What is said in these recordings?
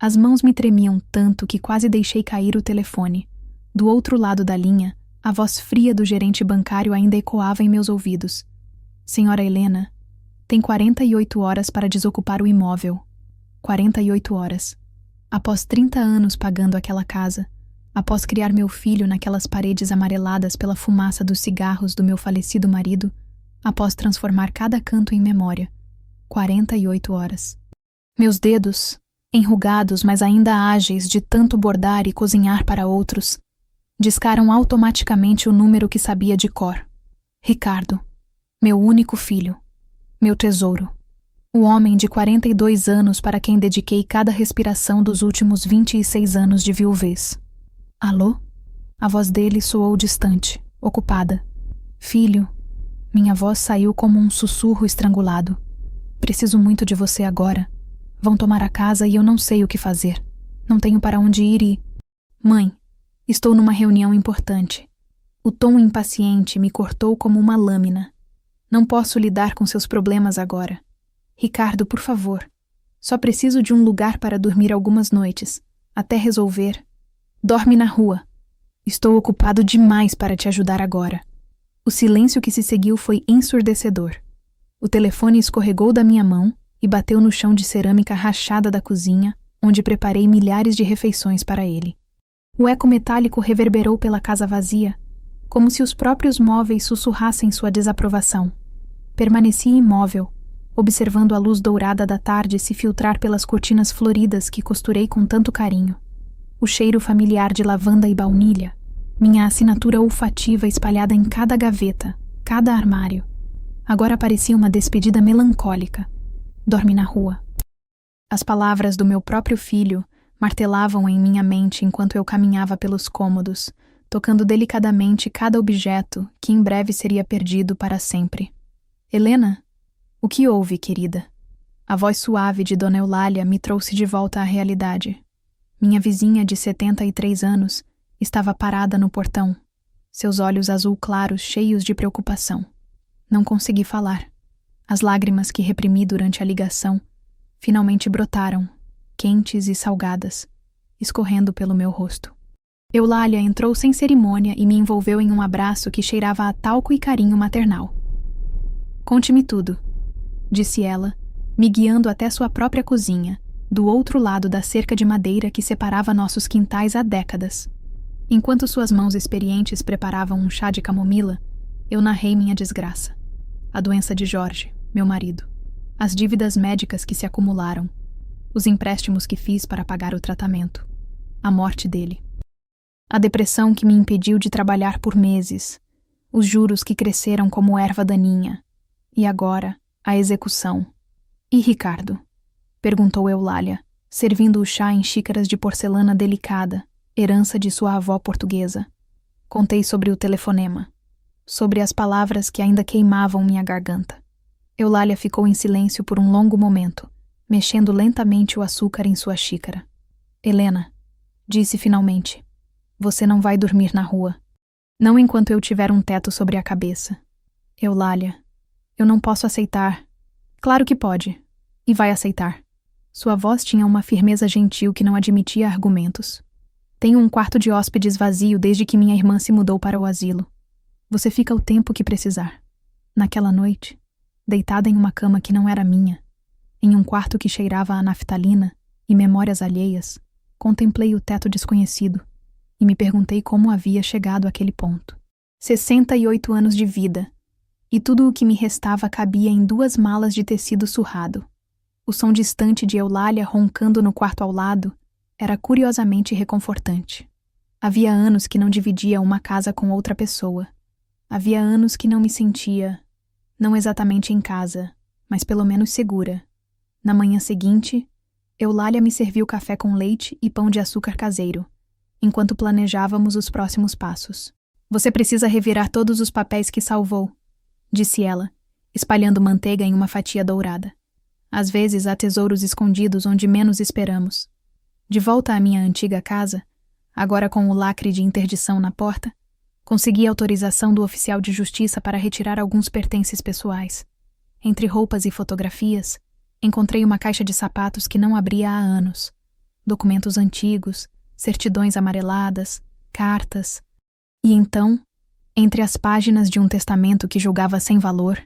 As mãos me tremiam tanto que quase deixei cair o telefone. Do outro lado da linha, a voz fria do gerente bancário ainda ecoava em meus ouvidos. Senhora Helena, tem 48 horas para desocupar o imóvel. 48 horas. Após 30 anos pagando aquela casa, após criar meu filho naquelas paredes amareladas pela fumaça dos cigarros do meu falecido marido, após transformar cada canto em memória. 48 horas. Meus dedos, enrugados mas ainda ágeis de tanto bordar e cozinhar para outros, discaram automaticamente o número que sabia de cor. Ricardo, meu único filho, meu tesouro. O homem de 42 anos para quem dediquei cada respiração dos últimos 26 anos de viuvez. Alô? A voz dele soou distante, ocupada. Filho, minha voz saiu como um sussurro estrangulado. Preciso muito de você agora. Vão tomar a casa e eu não sei o que fazer. Não tenho para onde ir e... Mãe, estou numa reunião importante. O tom impaciente me cortou como uma lâmina. Não posso lidar com seus problemas agora. Ricardo, por favor. Só preciso de um lugar para dormir algumas noites, até resolver. Dorme na rua. Estou ocupado demais para te ajudar agora. O silêncio que se seguiu foi ensurdecedor. O telefone escorregou da minha mão e bateu no chão de cerâmica rachada da cozinha, onde preparei milhares de refeições para ele. O eco metálico reverberou pela casa vazia, como se os próprios móveis sussurrassem sua desaprovação. Permaneci imóvel, observando a luz dourada da tarde se filtrar pelas cortinas floridas que costurei com tanto carinho. O cheiro familiar de lavanda e baunilha, minha assinatura olfativa espalhada em cada gaveta, cada armário. Agora parecia uma despedida melancólica. Dorme na rua. As palavras do meu próprio filho martelavam em minha mente enquanto eu caminhava pelos cômodos, tocando delicadamente cada objeto que em breve seria perdido para sempre. Helena? O que houve, querida? A voz suave de Dona Eulália me trouxe de volta à realidade. Minha vizinha de 73 anos estava parada no portão, seus olhos azul claros cheios de preocupação. Não consegui falar. As lágrimas que reprimi durante a ligação finalmente brotaram, quentes e salgadas, escorrendo pelo meu rosto. Eulália entrou sem cerimônia e me envolveu em um abraço que cheirava a talco e carinho maternal. Conte-me tudo, disse ela, me guiando até sua própria cozinha, do outro lado da cerca de madeira que separava nossos quintais há décadas. Enquanto suas mãos experientes preparavam um chá de camomila, eu narrei minha desgraça. A doença de Jorge, meu marido. As dívidas médicas que se acumularam. Os empréstimos que fiz para pagar o tratamento. A morte dele. A depressão que me impediu de trabalhar por meses. Os juros que cresceram como erva daninha. E agora, a execução. E Ricardo? Perguntou Eulália, servindo o chá em xícaras de porcelana delicada, herança de sua avó portuguesa. Contei sobre o telefonema. Sobre as palavras que ainda queimavam minha garganta. Eulália ficou em silêncio por um longo momento, mexendo lentamente o açúcar em sua xícara. Helena, disse finalmente, você não vai dormir na rua. Não enquanto eu tiver um teto sobre a cabeça. Eulália, eu não posso aceitar. Claro que pode. E vai aceitar. Sua voz tinha uma firmeza gentil que não admitia argumentos. Tenho um quarto de hóspedes vazio desde que minha irmã se mudou para o asilo. Você fica o tempo que precisar. Naquela noite, deitada em uma cama que não era minha, em um quarto que cheirava a naftalina e memórias alheias, contemplei o teto desconhecido e me perguntei como havia chegado àquele ponto. 68 anos de vida, e tudo o que me restava cabia em 2 malas de tecido surrado. O som distante de Eulália roncando no quarto ao lado era curiosamente reconfortante. Havia anos que não dividia uma casa com outra pessoa. Havia anos que não me sentia, não exatamente em casa, mas pelo menos segura. Na manhã seguinte, Eulália me serviu café com leite e pão de açúcar caseiro, enquanto planejávamos os próximos passos. Você precisa revirar todos os papéis que salvou, disse ela, espalhando manteiga em uma fatia dourada. Às vezes há tesouros escondidos onde menos esperamos. De volta à minha antiga casa, agora com o lacre de interdição na porta, consegui autorização do oficial de justiça para retirar alguns pertences pessoais. Entre roupas e fotografias, encontrei uma caixa de sapatos que não abria há anos. documentos antigos, certidões amareladas, cartas. E então, entre as páginas de um testamento que julgava sem valor,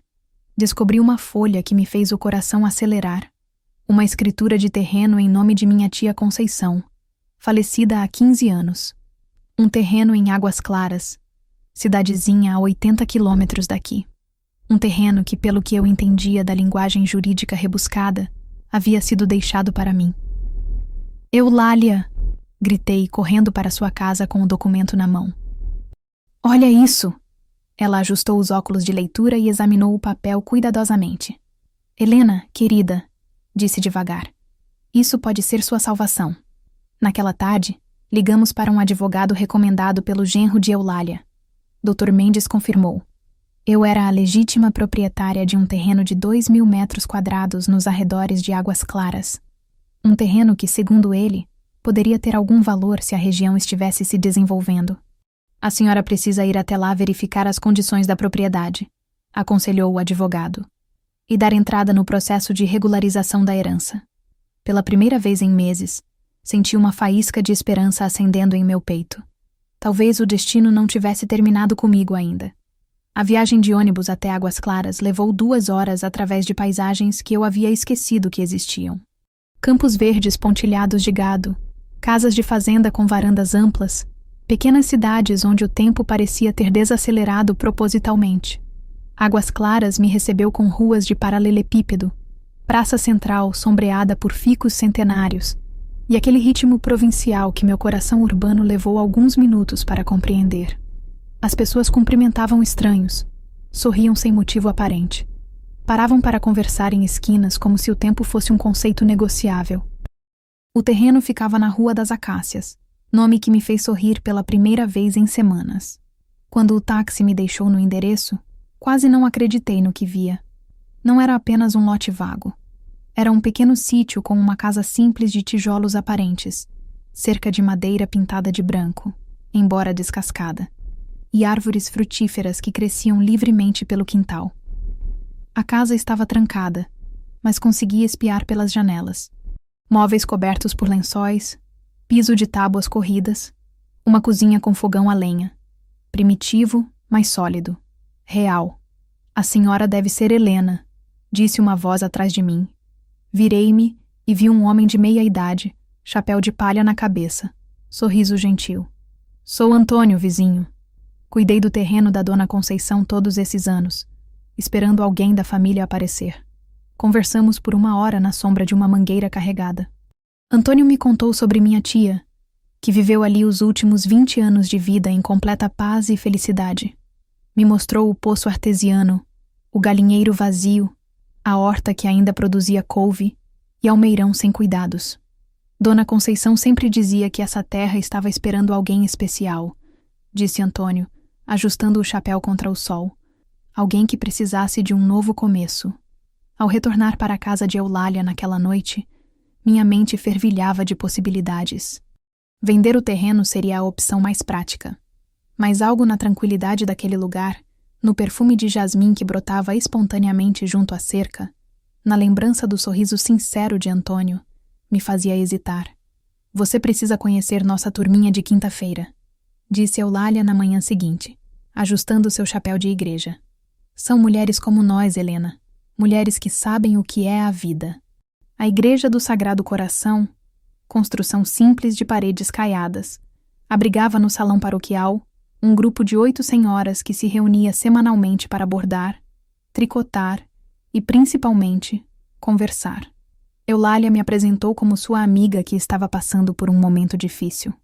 descobri uma folha que me fez o coração acelerar. Uma escritura de terreno em nome de minha tia Conceição, falecida há 15 anos. Um terreno em Águas Claras, cidadezinha a 80 quilômetros daqui. Um terreno que, pelo que eu entendia da linguagem jurídica rebuscada, havia sido deixado para mim. Eulália! Gritei, correndo para sua casa com o documento na mão. Olha isso! Ela ajustou os óculos de leitura e examinou o papel cuidadosamente. Helena, querida, disse devagar, isso pode ser sua salvação. Naquela tarde, ligamos para um advogado recomendado pelo genro de Eulália. Dr. Mendes confirmou. Eu era a legítima proprietária de um terreno de 2.000 metros quadrados nos arredores de Águas Claras. Um terreno que, segundo ele, poderia ter algum valor se a região estivesse se desenvolvendo. A senhora precisa ir até lá verificar as condições da propriedade, aconselhou o advogado, e dar entrada no processo de regularização da herança. Pela primeira vez em meses, senti uma faísca de esperança acendendo em meu peito. Talvez o destino não tivesse terminado comigo ainda. A viagem de ônibus até Águas Claras levou 2 horas através de paisagens que eu havia esquecido que existiam. Campos verdes pontilhados de gado, casas de fazenda com varandas amplas, pequenas cidades onde o tempo parecia ter desacelerado propositalmente. Águas Claras me recebeu com ruas de paralelepípedo, praça central sombreada por ficus centenários, e aquele ritmo provincial que meu coração urbano levou alguns minutos para compreender. As pessoas cumprimentavam estranhos, sorriam sem motivo aparente. Paravam para conversar em esquinas como se o tempo fosse um conceito negociável. O terreno ficava na Rua das Acácias, nome que me fez sorrir pela primeira vez em semanas. Quando o táxi me deixou no endereço, quase não acreditei no que via. Não era apenas um lote vago. Era um pequeno sítio com uma casa simples de tijolos aparentes, cerca de madeira pintada de branco, embora descascada, e árvores frutíferas que cresciam livremente pelo quintal. A casa estava trancada, mas conseguia espiar pelas janelas. Móveis cobertos por lençóis, piso de tábuas corridas, uma cozinha com fogão a lenha. Primitivo, mas sólido. Real. A senhora deve ser Helena, disse uma voz atrás de mim. Virei-me e vi um homem de meia idade, chapéu de palha na cabeça, sorriso gentil. Sou Antônio, vizinho. Cuidei do terreno da dona Conceição todos esses anos, esperando alguém da família aparecer. Conversamos por 1 hora na sombra de uma mangueira carregada. Antônio me contou sobre minha tia, que viveu ali os últimos 20 anos de vida em completa paz e felicidade. Me mostrou o poço artesiano, o galinheiro vazio, a horta que ainda produzia couve e almeirão sem cuidados. Dona Conceição sempre dizia que essa terra estava esperando alguém especial, disse Antônio, ajustando o chapéu contra o sol. Alguém que precisasse de um novo começo. Ao retornar para a casa de Eulália naquela noite, minha mente fervilhava de possibilidades. Vender o terreno seria a opção mais prática. Mas algo na tranquilidade daquele lugar, no perfume de jasmim que brotava espontaneamente junto à cerca, na lembrança do sorriso sincero de Antônio, me fazia hesitar. Você precisa conhecer nossa turminha de quinta-feira, disse Eulália na manhã seguinte, ajustando seu chapéu de igreja. São mulheres como nós, Helena, mulheres que sabem o que é a vida. A Igreja do Sagrado Coração, construção simples de paredes caiadas, abrigava no salão paroquial um grupo de 8 senhoras que se reunia semanalmente para bordar, tricotar e, principalmente, conversar. Eulália me apresentou como sua amiga que estava passando por um momento difícil.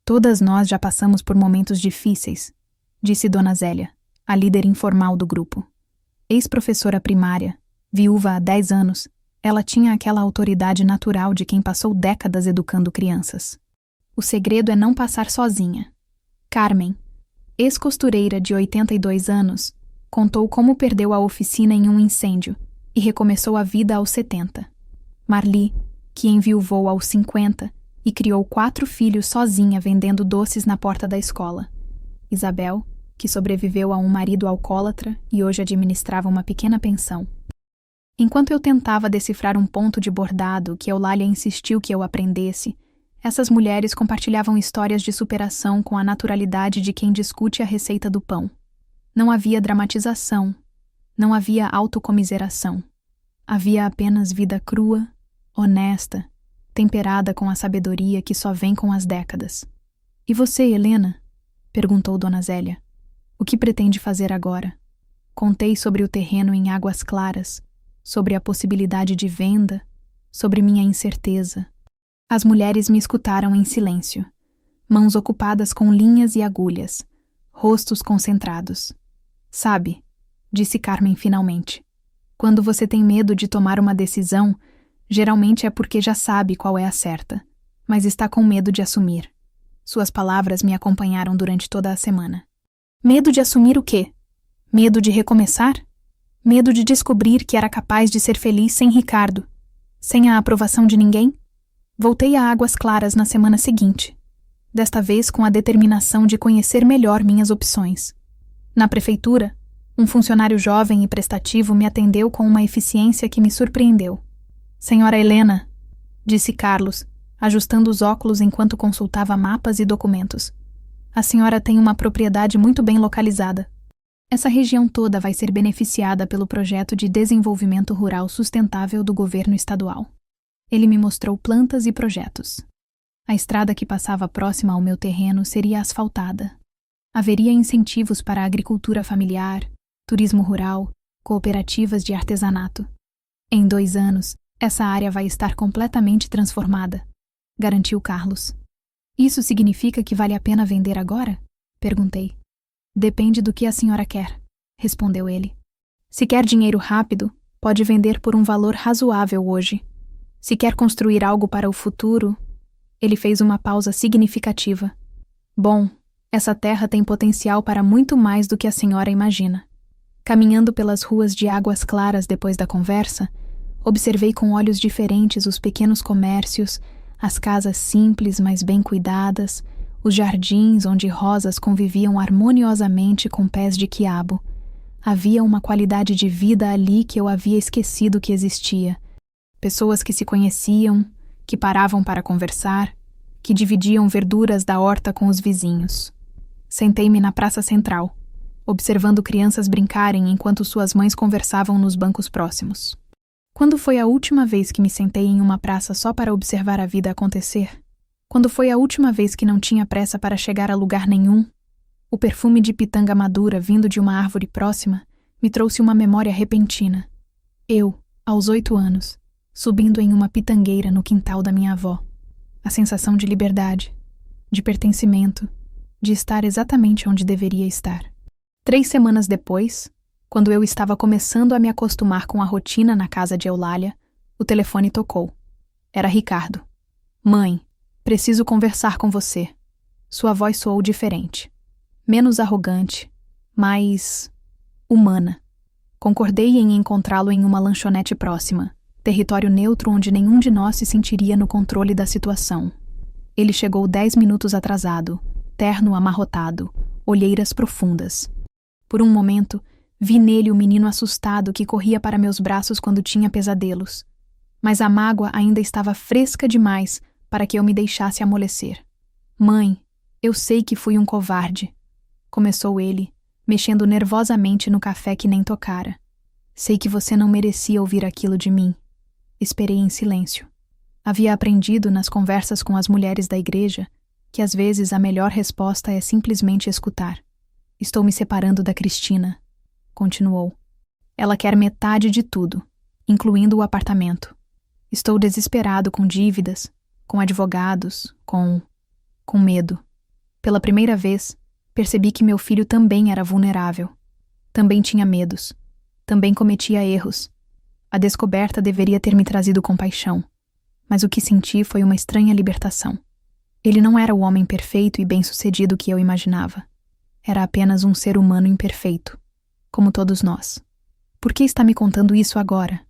Todas nós já passamos por momentos difíceis, disse Dona Zélia, a líder informal do grupo. Ex-professora primária, viúva há 10 anos, ela tinha aquela autoridade natural de quem passou décadas educando crianças. O segredo é não passar sozinha. Carmen, ex-costureira de 82 anos, contou como perdeu a oficina em um incêndio e recomeçou a vida aos 70. Marli, que enviuvou aos 50 e criou 4 filhos sozinha vendendo doces na porta da escola. Isabel, que sobreviveu a um marido alcoólatra e hoje administrava uma pequena pensão. Enquanto eu tentava decifrar um ponto de bordado que Eulália insistiu que eu aprendesse, Essas mulheres compartilhavam histórias de superação com a naturalidade de quem discute a receita do pão. Não havia dramatização, não havia autocomiseração. Havia apenas vida crua, honesta, temperada com a sabedoria que só vem com as décadas. E você, Helena? Perguntou Dona Zélia. O que pretende fazer agora? Contei sobre o terreno em Águas Claras, sobre a possibilidade de venda, sobre minha incerteza. As mulheres me escutaram em silêncio, mãos ocupadas com linhas e agulhas, rostos concentrados. Sabe, disse Carmen finalmente, quando você tem medo de tomar uma decisão, geralmente é porque já sabe qual é a certa, mas está com medo de assumir. Suas palavras me acompanharam durante toda a semana. Medo de assumir o quê? Medo de recomeçar? Medo de descobrir que era capaz de ser feliz sem Ricardo, sem a aprovação de ninguém? Voltei a Águas Claras na semana seguinte, desta vez com a determinação de conhecer melhor minhas opções. Na prefeitura, um funcionário jovem e prestativo me atendeu com uma eficiência que me surpreendeu. Senhora Helena, disse Carlos, ajustando os óculos enquanto consultava mapas e documentos. A senhora tem uma propriedade muito bem localizada. Essa região toda vai ser beneficiada pelo projeto de desenvolvimento rural sustentável do governo estadual. Ele me mostrou plantas e projetos. A estrada que passava próxima ao meu terreno seria asfaltada. Haveria incentivos para a agricultura familiar, turismo rural, cooperativas de artesanato. Em 2 anos, essa área vai estar completamente transformada, garantiu Carlos. Isso significa que vale a pena vender agora? Perguntei. Depende do que a senhora quer, respondeu ele. Se quer dinheiro rápido, pode vender por um valor razoável hoje. Se quer construir algo para o futuro... Ele fez uma pausa significativa. Bom, essa terra tem potencial para muito mais do que a senhora imagina. Caminhando pelas ruas de Águas Claras depois da conversa, observei com olhos diferentes os pequenos comércios, as casas simples, mas bem cuidadas, os jardins onde rosas conviviam harmoniosamente com pés de quiabo. Havia uma qualidade de vida ali que eu havia esquecido que existia. Pessoas que se conheciam, que paravam para conversar, que dividiam verduras da horta com os vizinhos. Sentei-me na praça central, observando crianças brincarem enquanto suas mães conversavam nos bancos próximos. Quando foi a última vez que me sentei em uma praça só para observar a vida acontecer? Quando foi a última vez que não tinha pressa para chegar a lugar nenhum? O perfume de pitanga madura vindo de uma árvore próxima me trouxe uma memória repentina. Eu, aos 8 anos, subindo em uma pitangueira no quintal da minha avó. A sensação de liberdade, de pertencimento, de estar exatamente onde deveria estar. 3 semanas depois, quando eu estava começando a me acostumar com a rotina na casa de Eulália, o telefone tocou. Era Ricardo. Mãe, preciso conversar com você. Sua voz soou diferente. Menos arrogante, mais... humana. Concordei em encontrá-lo em uma lanchonete próxima, território neutro onde nenhum de nós se sentiria no controle da situação. Ele chegou 10 minutos atrasado, terno amarrotado, olheiras profundas. Por um momento, vi nele o menino assustado que corria para meus braços quando tinha pesadelos. Mas a mágoa ainda estava fresca demais para que eu me deixasse amolecer. Mãe, eu sei que fui um covarde, começou ele, mexendo nervosamente no café que nem tocara. Sei que você não merecia ouvir aquilo de mim. Esperei em silêncio. Havia aprendido nas conversas com as mulheres da igreja que às vezes a melhor resposta é simplesmente escutar. Estou me separando da Cristina, continuou. Ela quer metade de tudo, incluindo o apartamento. Estou desesperado com dívidas, com advogados, com medo. Pela primeira vez, percebi que meu filho também era vulnerável. Também tinha medos. Também cometia erros. A descoberta deveria ter me trazido compaixão, mas o que senti foi uma estranha libertação. Ele não era o homem perfeito e bem-sucedido que eu imaginava. Era apenas um ser humano imperfeito, como todos nós. Por que está me contando isso agora?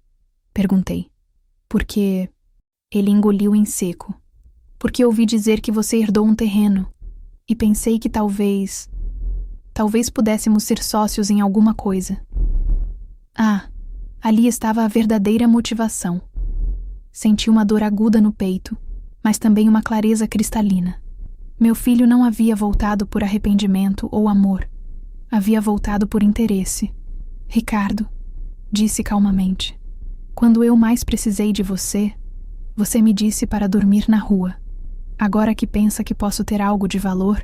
Perguntei. Porque... Ele engoliu em seco. Porque ouvi dizer que você herdou um terreno, e pensei que talvez pudéssemos ser sócios em alguma coisa. Ah, ali estava a verdadeira motivação. Senti uma dor aguda no peito, mas também uma clareza cristalina. Meu filho não havia voltado por arrependimento ou amor. Havia voltado por interesse. Ricardo, disse calmamente, quando eu mais precisei de você, você me disse para dormir na rua. Agora que pensa que posso ter algo de valor,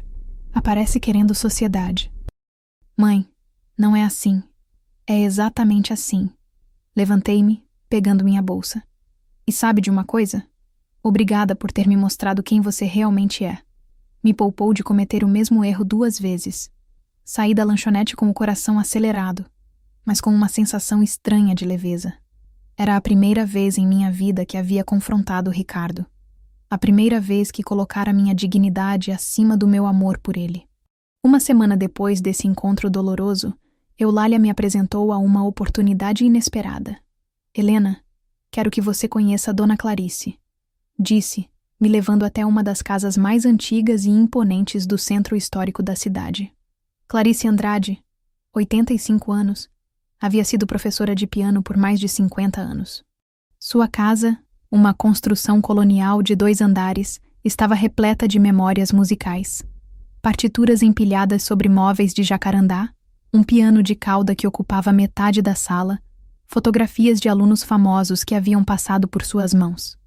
aparece querendo sociedade. Mãe, não é assim. É exatamente assim. Levantei-me, pegando minha bolsa. E sabe de uma coisa? Obrigada por ter me mostrado quem você realmente é. Me poupou de cometer o mesmo erro 2 vezes. Saí da lanchonete com o coração acelerado, mas com uma sensação estranha de leveza. Era a primeira vez em minha vida que havia confrontado Ricardo. A primeira vez que colocara minha dignidade acima do meu amor por ele. Uma semana depois desse encontro doloroso, Eulália me apresentou a uma oportunidade inesperada. Helena, quero que você conheça Dona Clarice, disse, me levando até uma das casas mais antigas e imponentes do centro histórico da cidade. Clarice Andrade, 85 anos, havia sido professora de piano por mais de 50 anos. Sua casa, uma construção colonial de 2 andares, estava repleta de memórias musicais. Partituras empilhadas sobre móveis de jacarandá, um piano de cauda que ocupava metade da sala, fotografias de alunos famosos que haviam passado por suas mãos.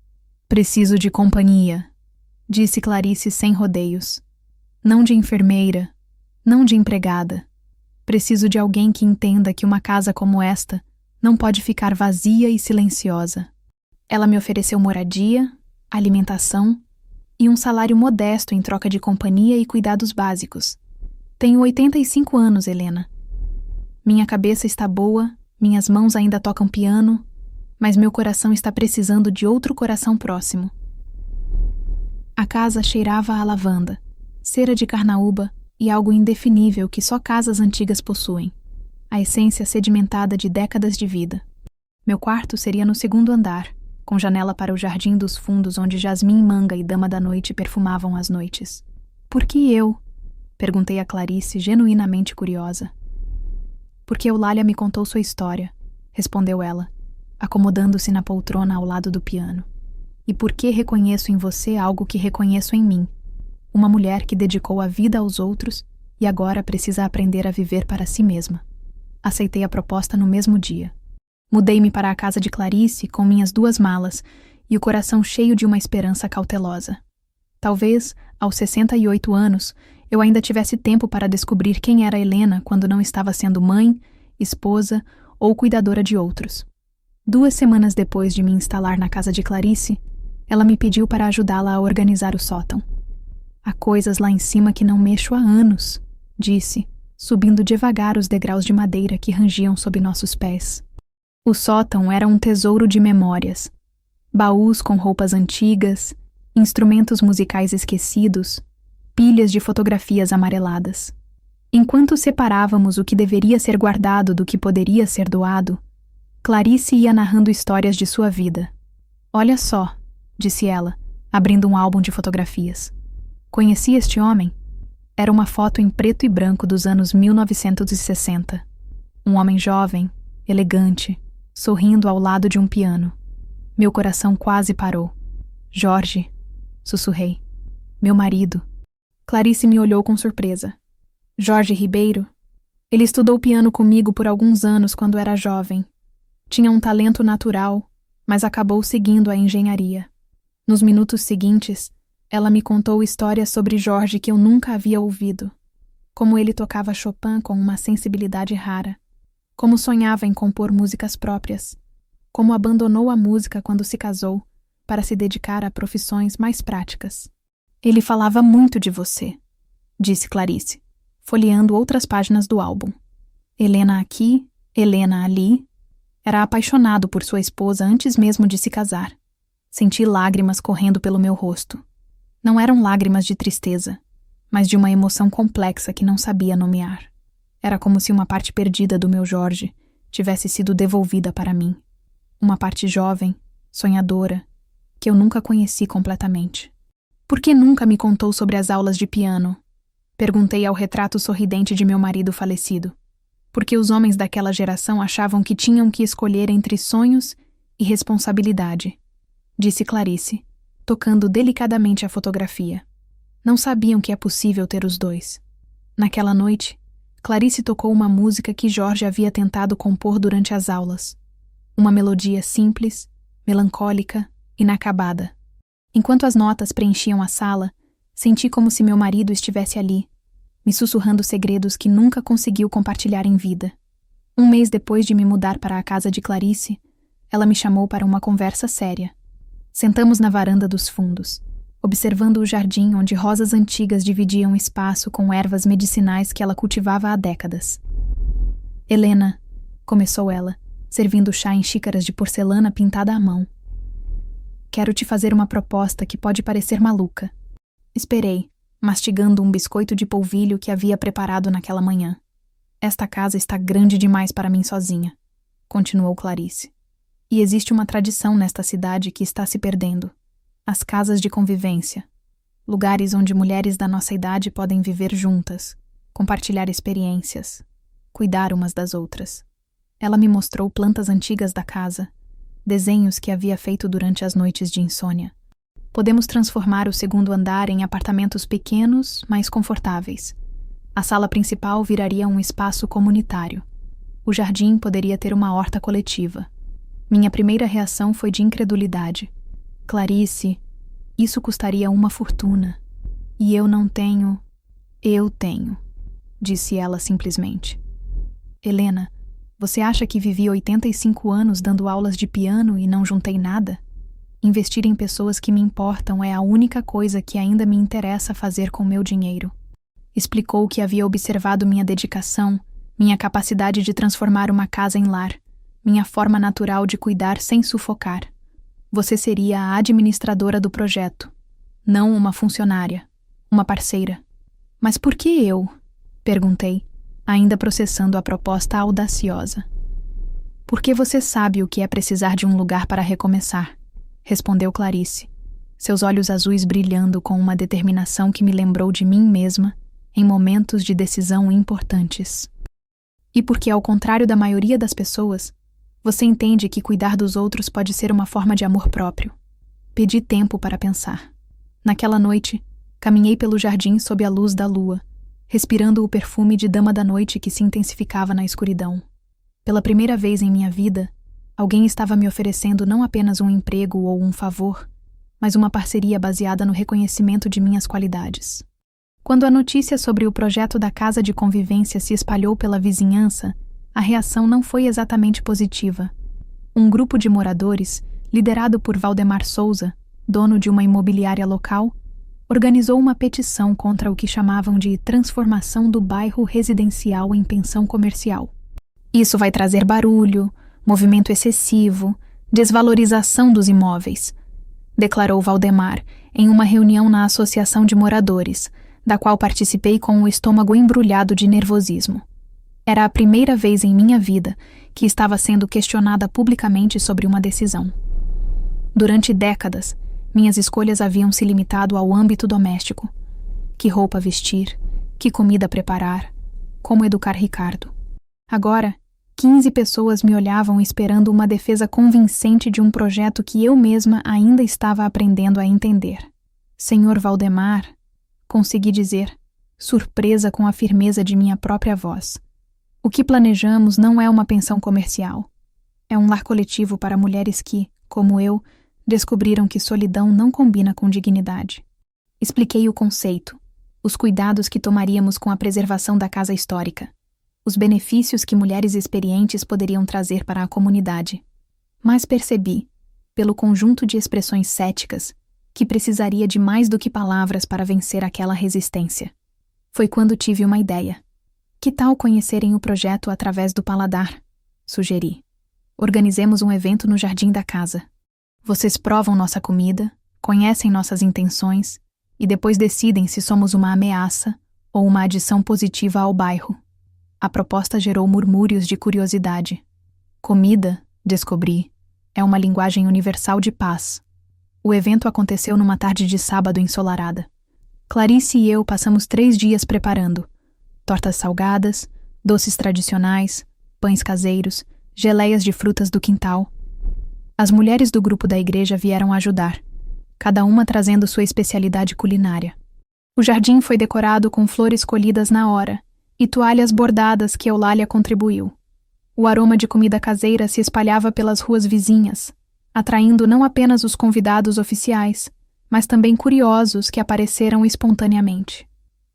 Preciso de companhia, disse Clarice sem rodeios. Não de enfermeira, não de empregada. Preciso de alguém que entenda que uma casa como esta não pode ficar vazia e silenciosa. Ela me ofereceu moradia, alimentação e um salário modesto em troca de companhia e cuidados básicos. Tenho 85 anos, Helena. Minha cabeça está boa, minhas mãos ainda tocam piano, mas meu coração está precisando de outro coração próximo. A casa cheirava a lavanda, cera de carnaúba e algo indefinível que só casas antigas possuem. A essência sedimentada de décadas de vida. Meu quarto seria no 2º andar, com janela para o jardim dos fundos onde jasmim, manga e dama da noite perfumavam as noites. Por que eu? Perguntei a Clarice, genuinamente curiosa. Porque Eulália me contou sua história, respondeu ela, acomodando-se na poltrona ao lado do piano. E porque reconheço em você algo que reconheço em mim. Uma mulher que dedicou a vida aos outros e agora precisa aprender a viver para si mesma. Aceitei a proposta no mesmo dia. Mudei-me para a casa de Clarice com minhas 2 malas e o coração cheio de uma esperança cautelosa. Talvez, aos 68 anos, eu ainda tivesse tempo para descobrir quem era Helena quando não estava sendo mãe, esposa ou cuidadora de outros. 2 semanas depois de me instalar na casa de Clarice, ela me pediu para ajudá-la a organizar o sótão. Há coisas lá em cima que não mexo há anos, disse, subindo devagar os degraus de madeira que rangiam sob nossos pés. O sótão era um tesouro de memórias. Baús com roupas antigas, instrumentos musicais esquecidos, pilhas de fotografias amareladas. Enquanto separávamos o que deveria ser guardado do que poderia ser doado, Clarice ia narrando histórias de sua vida. Olha só, disse ela, abrindo um álbum de fotografias. Conheci este homem? Era uma foto em preto e branco dos anos 1960. Um homem jovem, elegante, sorrindo ao lado de um piano. Meu coração quase parou. Jorge, sussurrei. Meu marido. Clarice me olhou com surpresa. Jorge Ribeiro? Ele estudou piano comigo por alguns anos quando era jovem. Tinha um talento natural, mas acabou seguindo a engenharia. Nos minutos seguintes, ela me contou histórias sobre Jorge que eu nunca havia ouvido. Como ele tocava Chopin com uma sensibilidade rara. Como sonhava em compor músicas próprias. Como abandonou a música quando se casou, para se dedicar a profissões mais práticas. Ele falava muito de você, disse Clarice, folheando outras páginas do álbum. Helena aqui, Helena ali. Era apaixonado por sua esposa antes mesmo de se casar. Senti lágrimas correndo pelo meu rosto. Não eram lágrimas de tristeza, mas de uma emoção complexa que não sabia nomear. Era como se uma parte perdida do meu Jorge tivesse sido devolvida para mim. Uma parte jovem, sonhadora, que eu nunca conheci completamente. Por que nunca me contou sobre as aulas de piano? Perguntei ao retrato sorridente de meu marido falecido. Porque os homens daquela geração achavam que tinham que escolher entre sonhos e responsabilidade, disse Clarice, tocando delicadamente a fotografia. Não sabiam que é possível ter os dois. Naquela noite, Clarice tocou uma música que Jorge havia tentado compor durante as aulas. Uma melodia simples, melancólica, inacabada. Enquanto as notas preenchiam a sala, senti como se meu marido estivesse ali, me sussurrando segredos que nunca conseguiu compartilhar em vida. Um mês depois de me mudar para a casa de Clarice, ela me chamou para uma conversa séria. Sentamos na varanda dos fundos, observando o jardim onde rosas antigas dividiam espaço com ervas medicinais que ela cultivava há décadas. Helena, começou ela, servindo chá em xícaras de porcelana pintada à mão. Quero te fazer uma proposta que pode parecer maluca. Esperei, mastigando um biscoito de polvilho que havia preparado naquela manhã. Esta casa está grande demais para mim sozinha, continuou Clarice. E existe uma tradição nesta cidade que está se perdendo. As casas de convivência. Lugares onde mulheres da nossa idade podem viver juntas, compartilhar experiências, cuidar umas das outras. Ela me mostrou plantas antigas da casa, desenhos que havia feito durante as noites de insônia. Podemos transformar o segundo andar em apartamentos pequenos, mas confortáveis. A sala principal viraria um espaço comunitário. O jardim poderia ter uma horta coletiva. Minha primeira reação foi de incredulidade. Clarice, isso custaria uma fortuna. E eu não tenho... Eu tenho, disse ela simplesmente. Helena, você acha que vivi 85 anos dando aulas de piano e não juntei nada? Investir em pessoas que me importam é a única coisa que ainda me interessa fazer com meu dinheiro. Explicou que havia observado minha dedicação, minha capacidade de transformar uma casa em lar, minha forma natural de cuidar sem sufocar. Você seria a administradora do projeto, não uma funcionária, uma parceira. Mas por que eu? Perguntei, ainda processando a proposta audaciosa. Porque você sabe o que é precisar de um lugar para recomeçar, respondeu Clarice, seus olhos azuis brilhando com uma determinação que me lembrou de mim mesma em momentos de decisão importantes. E porque, ao contrário da maioria das pessoas, você entende que cuidar dos outros pode ser uma forma de amor próprio. Pedi tempo para pensar. Naquela noite, caminhei pelo jardim sob a luz da lua, respirando o perfume de dama da noite que se intensificava na escuridão. Pela primeira vez em minha vida, alguém estava me oferecendo não apenas um emprego ou um favor, mas uma parceria baseada no reconhecimento de minhas qualidades. Quando a notícia sobre o projeto da casa de convivência se espalhou pela vizinhança, a reação não foi exatamente positiva. Um grupo de moradores, liderado por Valdemar Souza, dono de uma imobiliária local, organizou uma petição contra o que chamavam de transformação do bairro residencial em pensão comercial. Isso vai trazer barulho, movimento excessivo, desvalorização dos imóveis, declarou Valdemar em uma reunião na Associação de Moradores, da qual participei com o estômago embrulhado de nervosismo. Era a primeira vez em minha vida que estava sendo questionada publicamente sobre uma decisão. Durante décadas, minhas escolhas haviam se limitado ao âmbito doméstico. Que roupa vestir, que comida preparar, como educar Ricardo. Agora, 15 pessoas me olhavam esperando uma defesa convincente de um projeto que eu mesma ainda estava aprendendo a entender. Senhor Valdemar, consegui dizer, surpresa com a firmeza de minha própria voz. O que planejamos não é uma pensão comercial. É um lar coletivo para mulheres que, como eu, descobriram que solidão não combina com dignidade. Expliquei o conceito, os cuidados que tomaríamos com a preservação da casa histórica, os benefícios que mulheres experientes poderiam trazer para a comunidade. Mas percebi, pelo conjunto de expressões céticas, que precisaria de mais do que palavras para vencer aquela resistência. Foi quando tive uma ideia. Que tal conhecerem o projeto através do paladar? Sugeri. Organizemos um evento no jardim da casa. Vocês provam nossa comida, conhecem nossas intenções e depois decidem se somos uma ameaça ou uma adição positiva ao bairro. A proposta gerou murmúrios de curiosidade. Comida, descobri, é uma linguagem universal de paz. O evento aconteceu numa tarde de sábado ensolarada. Clarice e eu passamos 3 dias preparando. Tortas salgadas, doces tradicionais, pães caseiros, geleias de frutas do quintal. As mulheres do grupo da igreja vieram ajudar. cada uma trazendo sua especialidade culinária. O jardim foi decorado com flores colhidas na hora e toalhas bordadas que Eulália contribuiu. O aroma de comida caseira se espalhava pelas ruas vizinhas, atraindo não apenas os convidados oficiais, mas também curiosos que apareceram espontaneamente.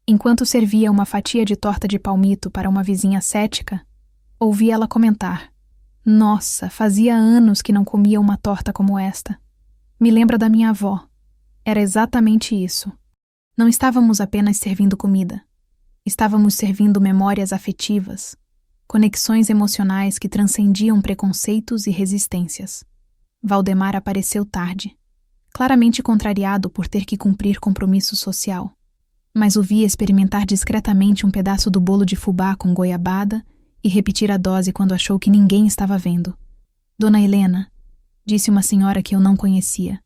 Enquanto servia uma fatia de torta de palmito para uma vizinha cética, ouvi ela comentar: "Nossa, fazia anos que não comia uma torta como esta. Me lembra da minha avó." Era exatamente isso. Não estávamos apenas servindo comida. Estávamos servindo memórias afetivas, conexões emocionais que transcendiam preconceitos e resistências. Valdemar apareceu tarde, claramente contrariado por ter que cumprir compromisso social. Mas o vi experimentar discretamente um pedaço do bolo de fubá com goiabada e repetir a dose quando achou que ninguém estava vendo. "Dona Helena", disse uma senhora que eu não conhecia.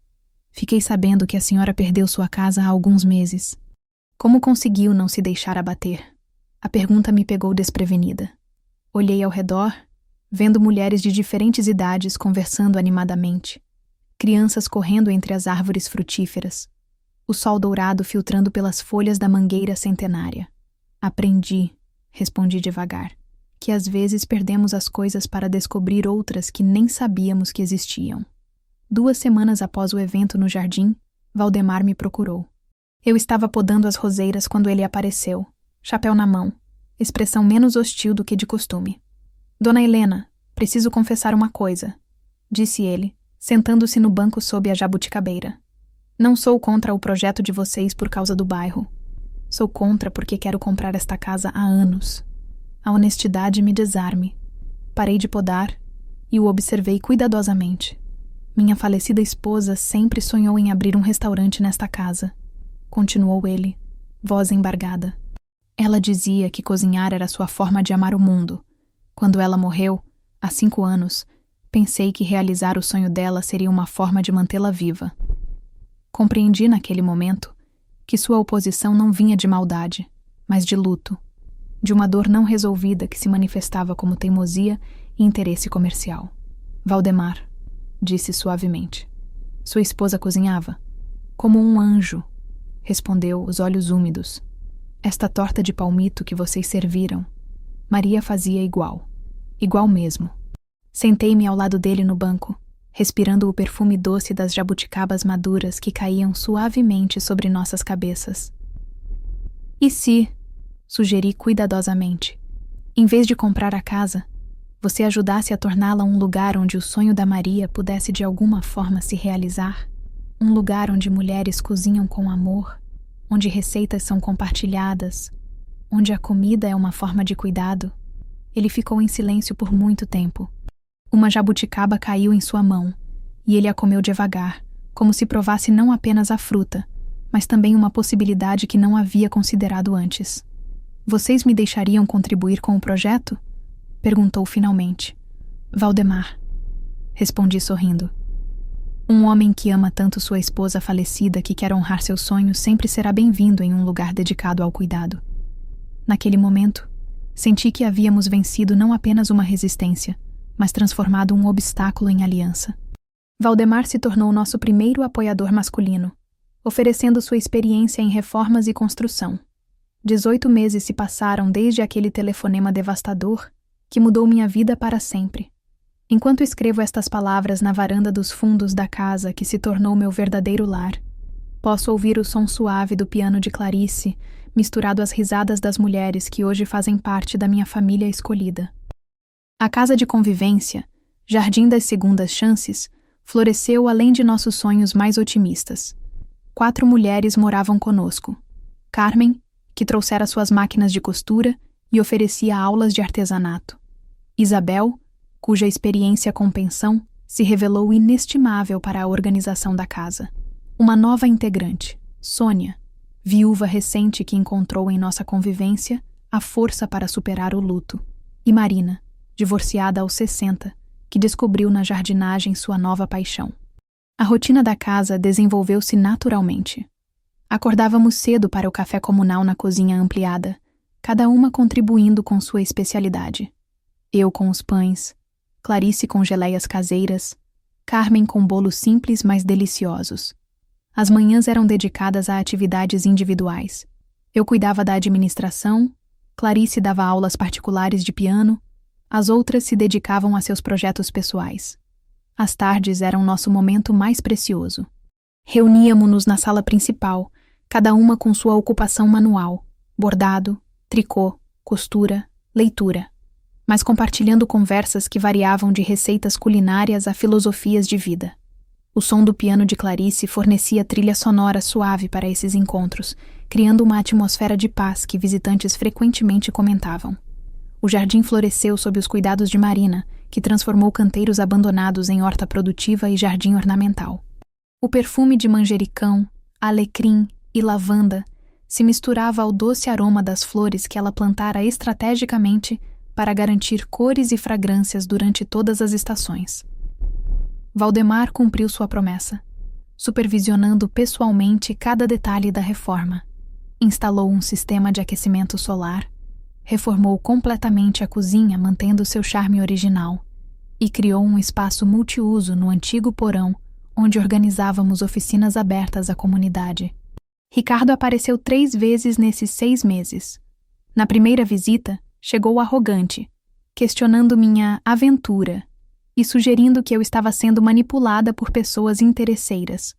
"Fiquei sabendo que a senhora perdeu sua casa há alguns meses. Como conseguiu não se deixar abater?" A pergunta me pegou desprevenida. Olhei ao redor, vendo mulheres de diferentes idades conversando animadamente, crianças correndo entre as árvores frutíferas, o sol dourado filtrando pelas folhas da mangueira centenária. "Aprendi", respondi devagar, "que às vezes perdemos as coisas para descobrir outras que nem sabíamos que existiam." 2 semanas após o evento no jardim, Valdemar me procurou. Eu estava podando as roseiras quando ele apareceu, chapéu na mão, expressão menos hostil do que de costume. "Dona Helena, preciso confessar uma coisa", disse ele, sentando-se no banco sob a jabuticabeira. "Não sou contra o projeto de vocês por causa do bairro. Sou contra porque quero comprar esta casa há anos. A honestidade me desarme." Parei de podar e o observei cuidadosamente. "Minha falecida esposa sempre sonhou em abrir um restaurante nesta casa", continuou ele, voz embargada. "Ela dizia que cozinhar era sua forma de amar o mundo. Quando ela morreu, há 5 anos, pensei que realizar o sonho dela seria uma forma de mantê-la viva." Compreendi naquele momento que sua oposição não vinha de maldade, mas de luto, de uma dor não resolvida que se manifestava como teimosia e interesse comercial. "Valdemar", disse suavemente, "sua esposa cozinhava?" "Como um anjo", respondeu, os olhos úmidos. "Esta torta de palmito que vocês serviram, Maria fazia igual mesmo." Sentei-me ao lado dele no banco, respirando o perfume doce das jabuticabas maduras que caíam suavemente sobre nossas cabeças. "E se", sugeri cuidadosamente, "em vez de comprar a casa, você ajudasse a torná-la um lugar onde o sonho da Maria pudesse de alguma forma se realizar? Um lugar onde mulheres cozinham com amor, onde receitas são compartilhadas, onde a comida é uma forma de cuidado?" Ele ficou em silêncio por muito tempo. Uma jabuticaba caiu em sua mão, e ele a comeu devagar, como se provasse não apenas a fruta, mas também uma possibilidade que não havia considerado antes. "Vocês me deixariam contribuir com o projeto?" perguntou finalmente. "Valdemar", respondi sorrindo. "Um homem que ama tanto sua esposa falecida que quer honrar seus sonhos sempre será bem-vindo em um lugar dedicado ao cuidado." Naquele momento, senti que havíamos vencido não apenas uma resistência, mas transformado um obstáculo em aliança. Valdemar se tornou nosso primeiro apoiador masculino, oferecendo sua experiência em reformas e construção. 18 meses se passaram desde aquele telefonema devastador que mudou minha vida para sempre. Enquanto escrevo estas palavras na varanda dos fundos da casa que se tornou meu verdadeiro lar, posso ouvir o som suave do piano de Clarice, misturado às risadas das mulheres que hoje fazem parte da minha família escolhida. A casa de convivência, Jardim das Segundas Chances, floresceu além de nossos sonhos mais otimistas. 4 mulheres moravam conosco. Carmen, que trouxera suas máquinas de costura e oferecia aulas de artesanato. Isabel, cuja experiência com pensão se revelou inestimável para a organização da casa. Uma nova integrante, Sônia, viúva recente que encontrou em nossa convivência a força para superar o luto. E Marina, divorciada aos 60, que descobriu na jardinagem sua nova paixão. A rotina da casa desenvolveu-se naturalmente. Acordávamos cedo para o café comunal na cozinha ampliada, cada uma contribuindo com sua especialidade. Eu com os pães, Clarice com geleias caseiras, Carmen com bolos simples mas deliciosos. As manhãs eram dedicadas a atividades individuais. Eu cuidava da administração, Clarice dava aulas particulares de piano, as outras se dedicavam a seus projetos pessoais. As tardes eram nosso momento mais precioso. Reuníamo-nos na sala principal, cada uma com sua ocupação manual, bordado, tricô, costura, leitura, mas compartilhando conversas que variavam de receitas culinárias a filosofias de vida. O som do piano de Clarice fornecia trilha sonora suave para esses encontros, criando uma atmosfera de paz que visitantes frequentemente comentavam. O jardim floresceu sob os cuidados de Marina, que transformou canteiros abandonados em horta produtiva e jardim ornamental. O perfume de manjericão, alecrim e lavanda se misturava ao doce aroma das flores que ela plantara estrategicamente para garantir cores e fragrâncias durante todas as estações. Valdemar cumpriu sua promessa, supervisionando pessoalmente cada detalhe da reforma. Instalou um sistema de aquecimento solar, reformou completamente a cozinha mantendo seu charme original e criou um espaço multiuso no antigo porão onde organizávamos oficinas abertas à comunidade. Ricardo apareceu 3 vezes nesses 6 meses. Na primeira visita, chegou arrogante, questionando minha aventura e sugerindo que eu estava sendo manipulada por pessoas interesseiras.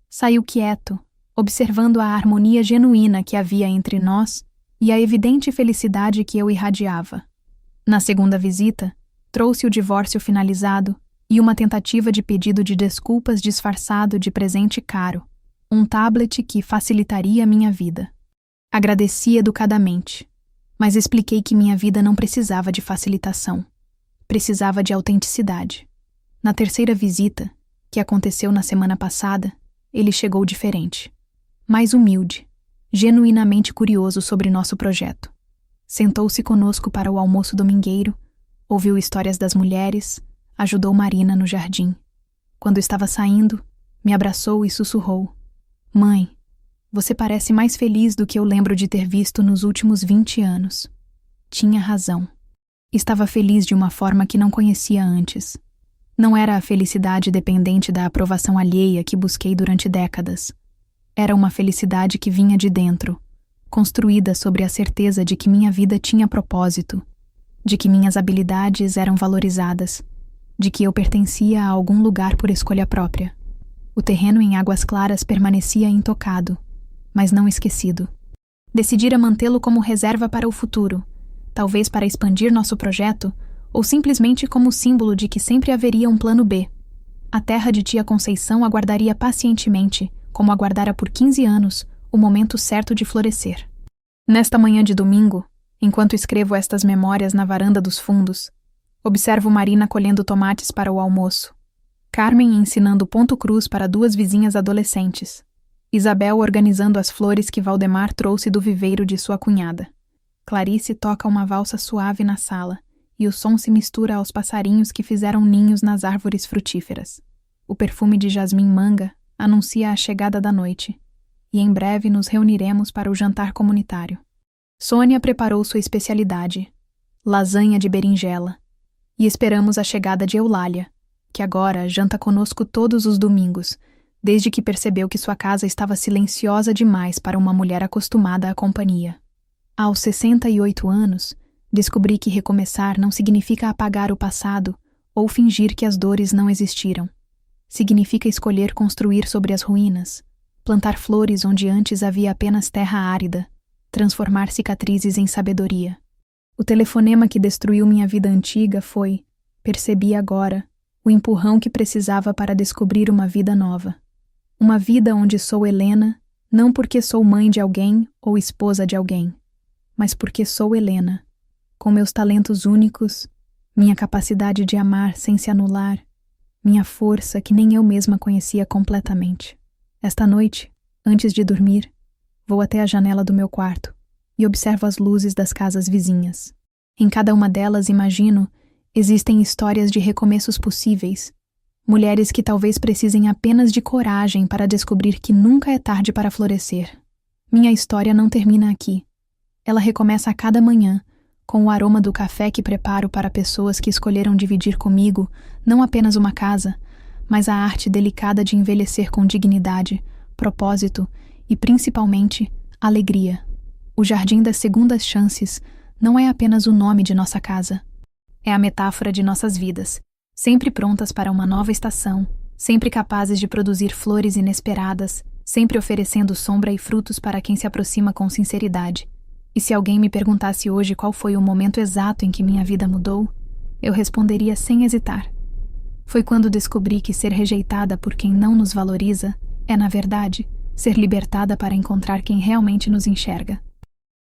Saiu quieto, observando a harmonia genuína que havia entre nós e a evidente felicidade que eu irradiava. Na segunda visita, trouxe o divórcio finalizado e uma tentativa de pedido de desculpas disfarçado de presente caro, um tablet que facilitaria minha vida. Agradeci educadamente, mas expliquei que minha vida não precisava de facilitação. Precisava de autenticidade. Na terceira visita, que aconteceu na semana passada, ele chegou diferente. Mais humilde, genuinamente curioso sobre nosso projeto. Sentou-se conosco para o almoço domingueiro, ouviu histórias das mulheres, ajudou Marina no jardim. Quando estava saindo, me abraçou e sussurrou: "Mãe, você parece mais feliz do que eu lembro de ter visto nos últimos 20 anos." Tinha razão. Estava feliz de uma forma que não conhecia antes. Não era a felicidade dependente da aprovação alheia que busquei durante décadas. Era uma felicidade que vinha de dentro, construída sobre a certeza de que minha vida tinha propósito, de que minhas habilidades eram valorizadas, de que eu pertencia a algum lugar por escolha própria. O terreno em Águas Claras permanecia intocado, mas não esquecido. Decidira mantê-lo como reserva para o futuro, talvez para expandir nosso projeto, ou simplesmente como símbolo de que sempre haveria um plano B. A terra de tia Conceição aguardaria pacientemente, como aguardara por 15 anos, o momento certo de florescer. Nesta manhã de domingo, enquanto escrevo estas memórias na varanda dos fundos, observo Marina colhendo tomates para o almoço, Carmen ensinando ponto cruz para 2 vizinhas adolescentes, Isabel organizando as flores que Valdemar trouxe do viveiro de sua cunhada. Clarice toca uma valsa suave na sala, e o som se mistura aos passarinhos que fizeram ninhos nas árvores frutíferas. O perfume de jasmim-manga anuncia a chegada da noite, e em breve nos reuniremos para o jantar comunitário. Sônia preparou sua especialidade, lasanha de berinjela, e esperamos a chegada de Eulália, que agora janta conosco todos os domingos, desde que percebeu que sua casa estava silenciosa demais para uma mulher acostumada à companhia. Aos 68 anos, descobri que recomeçar não significa apagar o passado ou fingir que as dores não existiram. Significa escolher construir sobre as ruínas, plantar flores onde antes havia apenas terra árida, transformar cicatrizes em sabedoria. O telefonema que destruiu minha vida antiga foi, percebi agora, o empurrão que precisava para descobrir uma vida nova. Uma vida onde sou Helena, não porque sou mãe de alguém ou esposa de alguém, mas porque sou Helena, com meus talentos únicos, minha capacidade de amar sem se anular, minha força que nem eu mesma conhecia completamente. Esta noite, antes de dormir, vou até a janela do meu quarto e observo as luzes das casas vizinhas. Em cada uma delas, imagino, existem histórias de recomeços possíveis, mulheres que talvez precisem apenas de coragem para descobrir que nunca é tarde para florescer. Minha história não termina aqui. Ela recomeça a cada manhã, com o aroma do café que preparo para pessoas que escolheram dividir comigo não apenas uma casa, mas a arte delicada de envelhecer com dignidade, propósito e, principalmente, alegria. O Jardim das Segundas Chances não é apenas o nome de nossa casa. É a metáfora de nossas vidas, sempre prontas para uma nova estação, sempre capazes de produzir flores inesperadas, sempre oferecendo sombra e frutos para quem se aproxima com sinceridade. E se alguém me perguntasse hoje qual foi o momento exato em que minha vida mudou, eu responderia sem hesitar. Foi quando descobri que ser rejeitada por quem não nos valoriza é, na verdade, ser libertada para encontrar quem realmente nos enxerga.